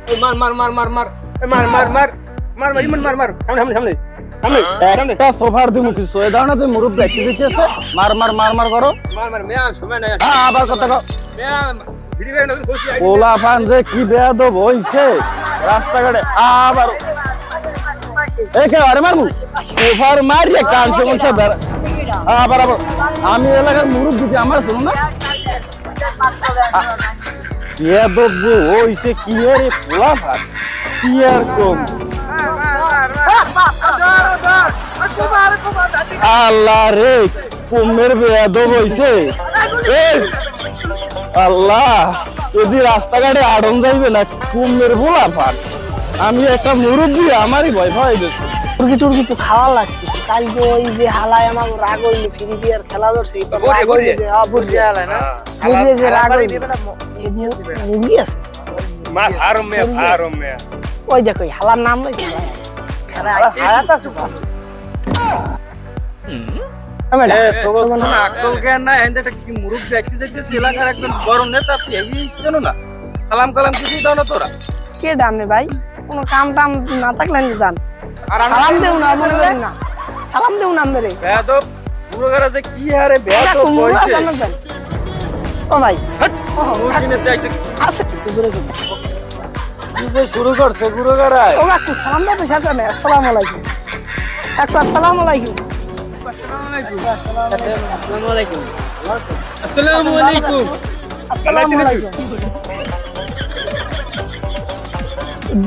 মার মার মার মার মার মার মার মার মার মার ইমন মার মার সামনে সামনে সামনে সামনে একটা সোফার দিমু কিছু এ দাও না তুমি মুরব্বি একটু দিতেছে মার মার মার মার করো মার মার মেয়া সময় নাই আবার কথা কও মেয়া ভিডিও করে নতুন বসি আই পোলা পান যে কি বেয়াদব হইছে রাস্তাঘাটে আবার একেবারে মারমু সোফার মারিয়ে কান সমস্যা আবার আবার আমি এলাকার মুরব্বি আমার শুনো না বেয়াদব যে হইছে কি রে পোলা পান কি আর কম আল্লাহ রে কুমের বেয়াদব হইছে আল্লাহ যদি রাস্তাঘাটে আড়ন যাইবে না কুমের পোলা পান আমি একটা মুরব্বি আমারই ভয় ভয় গেছে টুরকি তো খাওয়া লাগতেছে কালকে ওই যে হালায় আমার রাগ হইলো ফ্রি ফায়ার খেলা ধরছে মুরগি যে রাগ মুরগি আছে মার আরম মেয়া ওই দেখো হালার নাম লইছে আকল জ্ঞান নাই এখানে কি মুরব্বি একটি দেখতেছি এলাকার একজন বড় নেতা তুই এগিয়ে জানো না সালাম কালাম কিছুই দাও না তোরা কে ডামে ভাই কোনো কাম টাম না থাকলে যান সালাম দেও না মনে করেন না সালাম দেও না আমরে বেয়াদব পুরোগারা যে কি হারে বেয়াদব হইছে ও ভাই মুরগিনে চাইতে আছে দূরে যাও কি যে শুরু করছে পুরোগারা ও কাকু সালাম দাও তো সাথে না আসসালামু আলাইকুম কাকু আসসালামু আলাইকুম আসসালামু আলাইকুম আসসালামু আলাইকুম আসসালামু আলাইকুম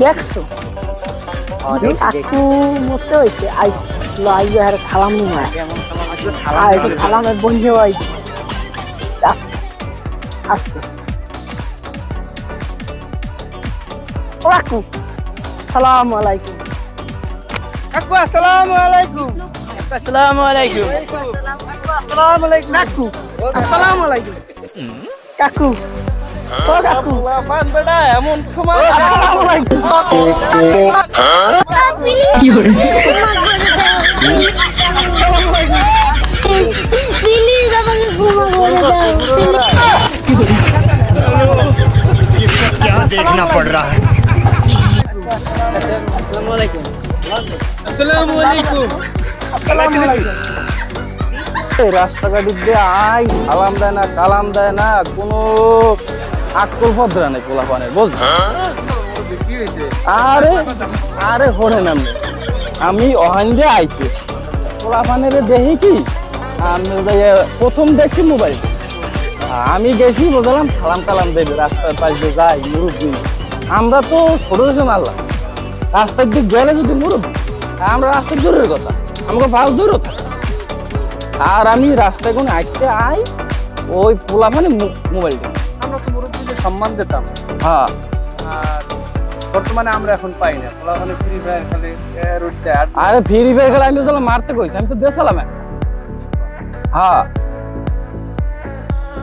দেখছো কাকু মতে হইছে আইলো আইলো আর সালাম না আইলো সালামের বন্ধু আই আস্তে আস্তে ও কাকু আসসালামু আলাইকুম কাকু আসসালামু আলাইকুম আসসালামু আলাইকুম আসসালামু আলাইকুম কাকু আসসালামু আলাইকুম কাকু ও কাকু পান বেটা এমন সময় আসসালামু আলাইকুম কি হলো প্লিজ আমাকে ক্ষমা করে দাও क्या देखना पड़ रहा है আসসালামু আলাইকুম আসসালামু আলাইকুম রাস্তাঘাট দিয়ে আই সালাম দেয় না কালাম দেয় না কোনো আকল ভদ্রা নেই পোলা পানের বুঝলি আরে আরে হরেন আমি অহান দিয়ে আইছি পোলা পানের দেখি কি আমি প্রথম দেখছি মোবাইল আমি গেছি বুঝলাম সালাম কালাম দেবে রাস্তার পাশ দিয়ে যাই মুরব্বি আমরা তো ছোট ছোট আল্লাহ রাস্তার দিকে গেলে যদি মুরব্বি আমরা রাস্তার জোরের কথা আমাকে ভালো জোরও থাকে আর আমি রাস্তায় কোনো আইতে আই ওই পোলা মানে মোবাইল আমরা তো মুরব্বিদের সম্মান দিতাম হ্যাঁ আর বর্তমানে আমরা এখন পাই না পোলা মানে ফ্রি ফায়ার খেলে রুটতে আরে ফ্রি ফায়ার খেলা আমি তো মারতে কইছি আমি তো দেশালাম হ্যাঁ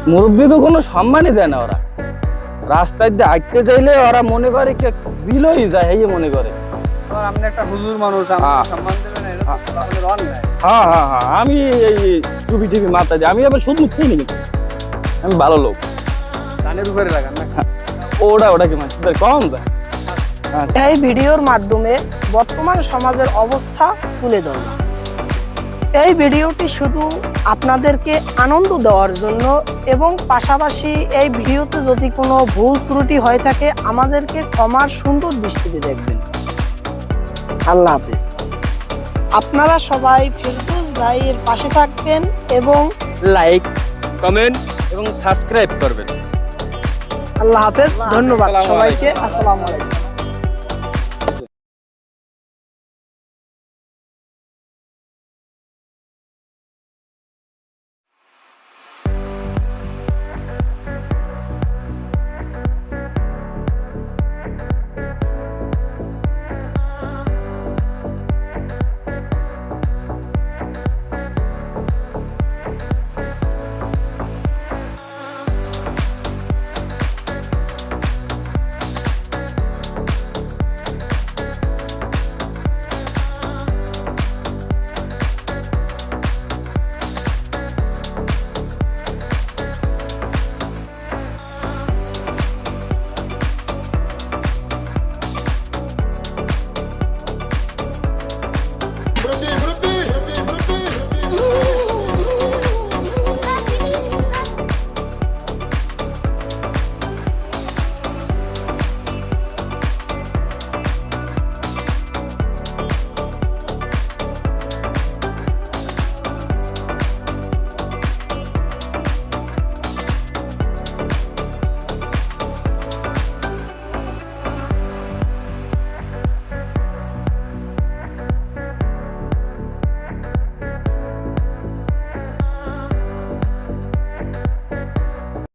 মুরব্বিকে কোনো সম্মানই দেয় না ওরা রাস্তায় দিয়ে আইতে যাইলে ওরা মনে করে কি বিলই যায় এই মনে করে আপনি একটা হুজুর মানুষ হ্যাঁ। সম্মান দেবেন না এটা তো আমাদের অন্যায় হ্যাঁ হ্যাঁ হ্যাঁ আমি এই টুপি টিভি মাথা দিই আমি আবার শুধু মুখতেই নিবি আমি ভালো লোক ধানের উপরে লাগান না ওটা কি মানে কম যায় এই ভিডিওর মাধ্যমে বর্তমান সমাজের অবস্থা তুলে ধরলাম এই ভিডিওটি শুধু আপনাদেরকে আনন্দ দেওয়ার জন্য এবং পাশাপাশি এই ভিডিওতে যদি কোনো ভুল ত্রুটি হয়ে থাকে আমাদেরকে ক্ষমার সুন্দর দৃষ্টিতে দেখবেন আল্লাহ হাফেজ আপনারা সবাই ফেরদৌস ভাইয়ের পাশে থাকবেন এবং লাইক কমেন্ট এবং সাবস্ক্রাইব করবেন আল্লাহ হাফেজ ধন্যবাদ আসসালামু সবাইকে আসসালামু আলাইকুম